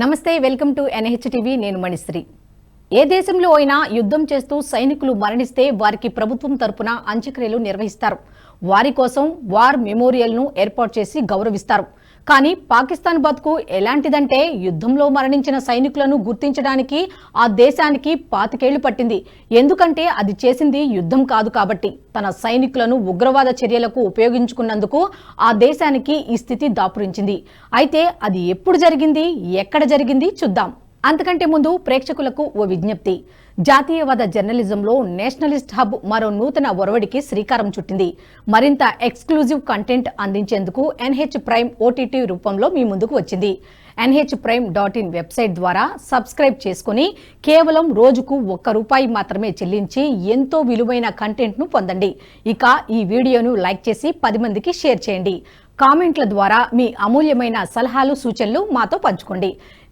నమస్తే, welcome to NH TV. నేను మణిశ్రీ. ఏ దేశంలో అయినా యుద్ధం చేస్తూ సైనికులు మరణిస్తే వారికి ప్రభుత్వం తరపున అంత్యక్రియలు నిర్వహిస్తారు. వారి కోసం వార్ మెమోరియల్ను ఏర్పాటు చేసి గౌరవిస్తారు. కానీ పాకిస్తాన్ బతుకు ఎలాంటిదంటే యుద్ధంలో మరణించిన సైనికులను గుర్తించడానికి ఆ దేశానికి 25 ఏళ్లు పట్టింది. ఎందుకంటే అది చేసింది యుద్ధం కాదు కాబట్టి. తన సైనికులను ఉగ్రవాద చర్యలకు ఉపయోగించుకున్నందుకు ఆ దేశానికి ఈ స్థితి దాపురించింది. అయితే అది ఎప్పుడు జరిగింది, ఎక్కడ జరిగింది చూద్దాం. అంతకంటే ముందు ప్రేక్షకులకు ఓ విజ్ఞప్తి. జాతీయవాద జర్నలిజంలో నేషనలిస్ట్ హబ్ మరో నూతన ఒరవడికి శ్రీకారం చుట్టింది. మరింత ఎక్స్క్లూజివ్ కంటెంట్ అందించేందుకు ఎన్హెచ్ ప్రైమ్ ఓటీటీ రూపంలో మీ ముందుకు వచ్చింది. nhprime.in వెబ్సైట్ ద్వారా సబ్స్క్రైబ్ చేసుకుని కేవలం రోజుకు ₹1 మాత్రమే చెల్లించి ఎంతో విలువైన కంటెంట్ను పొందండి. ఇక ఈ వీడియోను లైక్ చేసి 10 మందికి షేర్ చేయండి. కామెంట్ల ద్వారా మీ అమూల్యమైన సలహాలు, సూచనలు మాతో పంచుకోండి.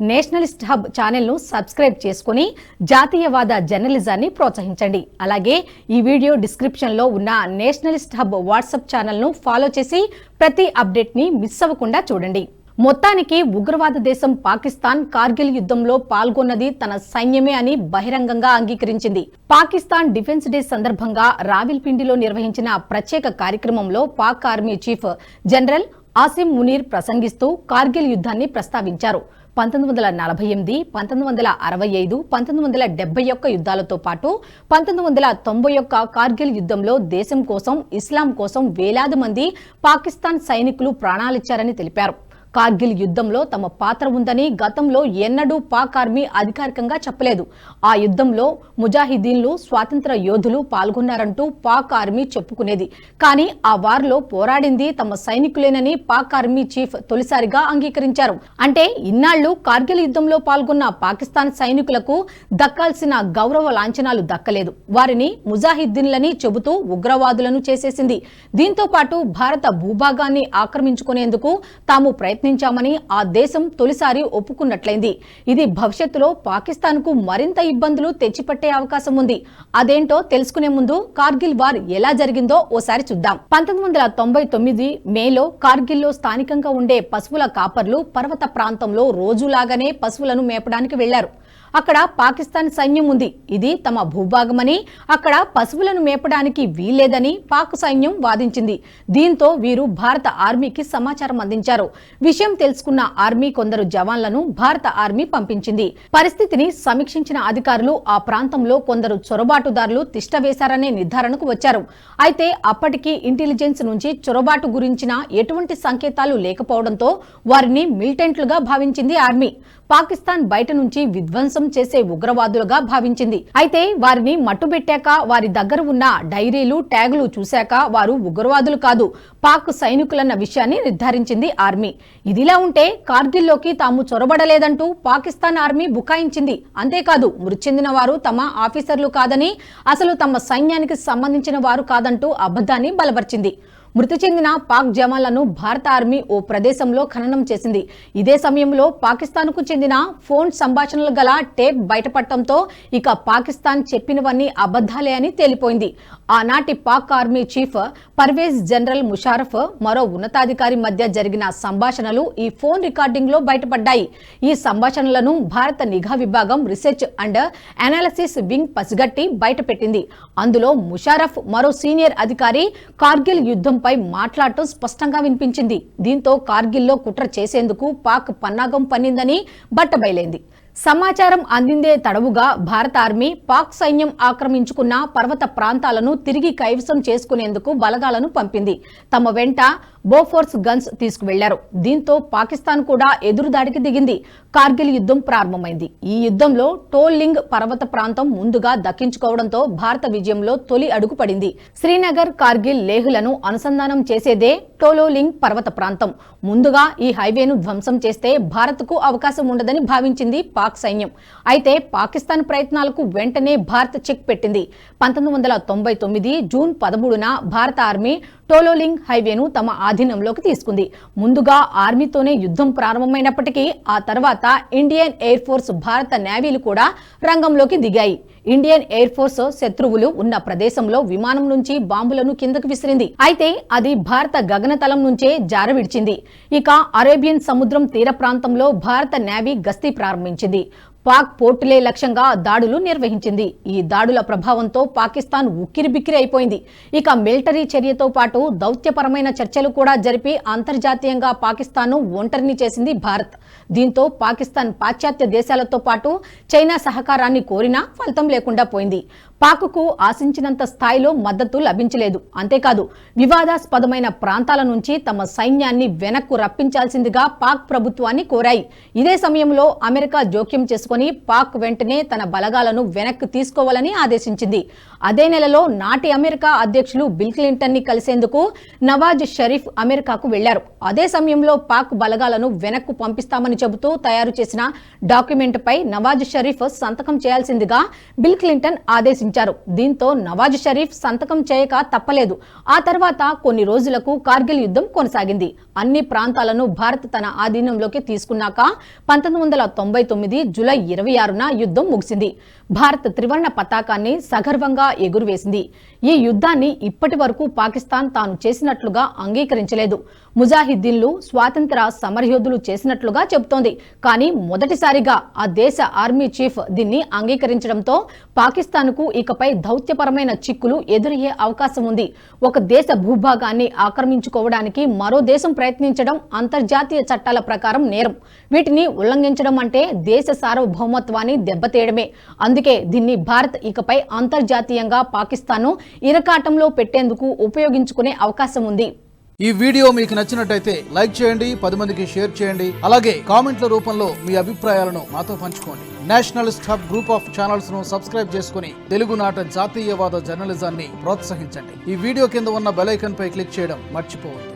నేషనలిస్ట్ హబ్ ఛానల్ను సబ్స్క్రైబ్ చేసుకుని జాతీయవాద జర్నలిజాన్ని ప్రోత్సహించండి. అలాగే ఈ వీడియో డిస్క్రిప్షన్లో ఉన్న నేషనలిస్ట్ హబ్ వాట్సాప్ ఛానల్ను ఫాలో చేసి ప్రతి అప్డేట్ని మిస్ అవ్వకుండా చూడండి. మొత్తానికి ఉగ్రవాద దేశం పాకిస్తాన్ కార్గిల్ యుద్ధంలో పాల్గొన్నది తన సైన్యమే అని బహిరంగంగా అంగీకరించింది. పాకిస్తాన్ డిఫెన్స్ డే సందర్భంగా రావిల్పిండిలో నిర్వహించిన ప్రత్యేక కార్యక్రమంలో Pak army chief general Asim Munir ప్రసంగిస్తూ కార్గిల్ యుద్ధాన్ని ప్రస్తావించారు. 1948, 1965, 1971 యుద్ధాలతో పాటు 1991 కార్గిల్ యుద్ధంలో దేశం కోసం, ఇస్లాం కోసం వేలాది మంది పాకిస్తాన్ సైనికులు ప్రాణాలిచ్చారని తెలిపారు. కార్గిల్ యుద్ధంలో తమ పాత్ర ఉందని గతంలో ఎన్నడూ పాక్ ఆర్మీ అధికారికంగా చెప్పలేదు. ఆ యుద్ధంలో ముజాహిదీన్లు, స్వాతంత్ర యోధులు పాల్గొన్నారంటూ పాక్ ఆర్మీ చెప్పుకునేది. కానీ ఆ వార్లో పోరాడింది తమ సైనికులేనని పాక్ ఆర్మీ చీఫ్ తొలిసారిగా అంగీకరించారు. అంటే ఇన్నాళ్లు కార్గిల్ యుద్ధంలో పాల్గొన్న పాకిస్తాన్ సైనికులకు దక్కాల్సిన గౌరవ లాంఛనాలు దక్కలేదు. వారిని ముజాహిద్దీన్లని చెబుతూ ఉగ్రవాదులను చేసేసింది. దీంతో పాటు భారత భూభాగాన్ని ఆక్రమించుకునేందుకు తాము ప్రయత్నించామని ఆ దేశం తొలిసారి ఒప్పుకున్నట్లయింది. ఇది భవిష్యత్తులో పాకిస్తాన్కు మరింత ఇబ్బందులు తెచ్చిపట్టే అవకాశం ఉంది. అదేంటో తెలుసుకునే ముందు కార్గిల్ వార్ ఎలా జరిగిందో ఓసారి చూద్దాం. 1999 మేలో కార్గిల్లో స్థానికంగా ఉండే పశువుల కాపర్లు పర్వత ప్రాంతంలో రోజులాగానే పశువులను మేపడానికి వెళ్లారు. అక్కడ పాకిస్తాన్ సైన్యం ఉంది. ఇది తమ భూభాగమని, అక్కడ పశువులను మేపడానికి వీల్లేదని పాక్ సైన్యం వాదించింది. దీంతో వీరు భారత ఆర్మీకి సమాచారం అందించారు. విషయం తెలుసుకున్న ఆర్మీ కొందరు జవాన్లను భారత ఆర్మీ పంపించింది. పరిస్థితిని సమీక్షించిన అధికారులు ఆ ప్రాంతంలో కొందరు చొరబాటుదారులు తిష్టవేశారనే నిర్ధారణకు వచ్చారు. అయితే అప్పటికి ఇంటెలిజెన్స్ నుంచి చొరబాటు గురించిన ఎటువంటి సంకేతాలు లేకపోవడంతో వారిని మిలిటెంట్లుగా భావించింది ఆర్మీ. పాకిస్తాన్ బయట నుంచి విధ్వంసం చేసే ఉగ్రవాదులుగా భావించింది. అయితే వారిని మట్టుబెట్టాక, వారి దగ్గర ఉన్న డైరీలు, ట్యాగులు చూశాక వారు ఉగ్రవాదులు కాదు, పాక్ సైనికులన్న విషయాన్ని నిర్ధారించింది ఆర్మీ. ఇదిలా ఉంటే కార్గిల్లోకి తాము చొరబడలేదంటూ పాకిస్తాన్ ఆర్మీ బుకాయించింది. అంతేకాదు, మృతి చెందిన వారు తమ ఆఫీసర్లు కాదని, అసలు తమ సైన్యానికి సంబంధించిన వారు కాదంటూ అబద్ధాన్ని బలపరిచింది. మృతి చెందిన పాక్ జవాన్లను భారత ఆర్మీ ఓ ప్రదేశంలో ఖననం చేసింది. ఇదే సమయంలో పాకిస్తాన్కు చెందిన ఫోన్ సంభాషణలు గల టేప్ బయటపడటంతో ఇక పాకిస్తాన్ చెప్పినవన్నీ అబద్ధాలే అని తేలిపోయింది. ఆనాటి Pak army chief Parvez general Musharraf మరో ఉన్నతాధికారి మధ్య జరిగిన సంభాషణలు ఈ ఫోన్ రికార్డింగ్ లో బయటపడ్డాయి. ఈ సంభాషణలను భారత నిఘా విభాగం రీసెర్చ్ అండ్ అనాలిసిస్ వింగ్ పసిగట్టి బయటపెట్టింది. అందులో ముషారఫ్ మరో సీనియర్ అధికారి కార్గిల్ యుద్ధం పై మాట్లాడటం స్పష్టంగా వినిపించింది. దీంతో కార్గిల్లో కుట్ర చేసేందుకు పాక్ పన్నాగం పన్నిందని బట్టబయలైంది. సమాచారం అందిందే తడవుగా భారత ఆర్మీ పాక్ సైన్యం ఆక్రమించుకున్న పర్వత ప్రాంతాలను తిరిగి కైవసం చేసుకునేందుకు బలగాలను పంపింది. తమ వెంట బోఫోర్స్ గన్స్ తీసుకువెళ్లారు. దీంతో పాకిస్తాన్ కూడా ఎదురుదాడికి దిగింది. కార్గిల్ యుద్ధం ప్రారంభమైంది. ఈ యుద్ధంలో టోలింగ్ పర్వత ప్రాంతం ముందుగా దక్కించుకోవడంతో భారత విజయంలో తొలి అడుగు పడింది. శ్రీనగర్, కార్గిల్, లేహ్లను అనుసంధానం చేసేదే టోలోలింగ్ పర్వత ప్రాంతం. ముందుగా ఈ హైవేను ధ్వంసం చేస్తే భారత్కు అవకాశం ఉండదని భావించింది పాక్ సైన్యం. అయితే పాకిస్తాన్ ప్రయత్నాలకు వెంటనే భారత్ చెక్ పెట్టింది. 1999 జూన్ 13న భారత ఆర్మీ టోలోలింగ్ హైవేను తమ ఆధీనంలోకి తీసుకుంది. ముందుగా ఆర్మీతోనే యుద్ధం ప్రారంభమైనప్పటికీ ఆ తర్వాత ఇండియన్ ఎయిర్ ఫోర్స్, భారత నేవీలు కూడా రంగంలోకి దిగాయి. ఇండియన్ ఎయిర్ ఫోర్స్ శత్రువులు ఉన్న ప్రదేశంలో విమానం నుంచి బాంబులను కిందకు విసిరింది. అయితే అది భారత గగనతలం నుంచే జారవిడిచింది. ఇక అరేబియన్ సముద్రం తీర ప్రాంతంలో భారత నేవీ గస్తీ ప్రారంభించింది. పాక్ పోర్టులే లక్ష్యంగా దాడులు నిర్వహించింది. ఈ దాడుల ప్రభావంతో పాకిస్తాన్ ఉక్కిరిబిక్కిరి అయిపోయింది. ఇక మిలిటరీ చర్యతో పాటు దౌత్యపరమైన చర్చలు కూడా జరిపి అంతర్జాతీయంగా పాకిస్తాన్ను ఒంటరిని చేసింది భారత్. దీంతో పాకిస్తాన్ పాశ్చాత్య దేశాలతో పాటు చైనా సహకారాన్ని కోరినా ఫలితం లేకుండా పోయింది. పాక్కు ఆశించినంత స్థాయిలో మద్దతు లభించలేదు. అంతేకాదు వివాదాస్పదమైన ప్రాంతాల నుంచి తమ సైన్యాన్ని వెనక్కు రప్పించాల్సిందిగా పాక్ ప్రభుత్వాన్ని కోరాయి. ఇదే సమయంలో అమెరికా జోక్యం చేసుకుని పాక్ వెంటనే తన బలగాలను వెనక్కి తీసుకోవాలని ఆదేశించింది. అదే నెలలో నాటి అమెరికా అధ్యక్షులు బిల్ క్లింటన్ ని కలిసేందుకు నవాజ్ షరీఫ్ అమెరికాకు వెళ్లారు. అదే సమయంలో పాక్ బలగాలను వెనక్కు పంపిస్తామని చెబుతూ తయారు చేసిన డాక్యుమెంట్ పై నవాజ్ షరీఫ్ సంతకం చేయాల్సిందిగా బిల్ క్లింటన్ ఆదేశించారు. దీంతో నవాజ్ షరీఫ్ సంతకం చేయక తప్పలేదు. ఆ తర్వాత కొన్ని రోజులకు కార్గిల్ యుద్ధం కొనసాగింది. అన్ని ప్రాంతాలను భారత్ తన ఆధీనంలోకి తీసుకున్నాక 1999 జూలై 26న యుద్ధం ముగిసింది. భారత్ త్రివర్ణ పతాకాన్ని సగర్వంగా ఎగురవేసింది. ఈ యుద్ధాన్ని ఇప్పటి వరకు పాకిస్తాన్ తాను చేసినట్లుగా అంగీకరించలేదు. ముజాహిద్దీన్లు స్వాతంత్ర సమరయోధులు చేసినట్లుగా చెబుతోంది. కానీ మొదటిసారిగా ఆ దేశ ఆర్మీ చీఫ్ దీన్ని అంగీకరించడంతో పాకిస్తాన్కు ఇకపై దౌత్యపరమైన చిక్కులు ఎదురయ్యే అవకాశం ఉంది. ఒక దేశ భూభాగాన్ని ఆక్రమించుకోవడానికి మరో దేశం ప్రయత్నించడం అంతర్జాతీయ చట్టాల ప్రకారం నేరం. వీటిని ఉల్లంఘించడం అంటే దేశ సార్వభౌమత్వాన్ని దెబ్బతీయడమే. అందుకే దీన్ని భారత్ ఇకపై అంతర్జాతీయంగా పాకిస్తాన్ను ఇరకాటంలో పెట్టేందుకు ఉపయోగించుకునే అవకాశం ఉంది. ఈ వీడియో మీకు నచ్చినట్టయితే లైక్ చేయండి, 10 మందికి షేర్ చేయండి. అలాగే కామెంట్ల రూపంలో మీ అభిప్రాయాలను మాతో పంచుకోండి. Nationalist hub group of channels ను సబ్స్క్రైబ్ చేసుకుని తెలుగునాట జాతీయవాద జర్నలిజాన్ని ప్రోత్సహించండి. ఈ వీడియో కింద ఉన్న బెల్ ఐకాన్ పై క్లిక్ చేయడం మర్చిపోవద్దు.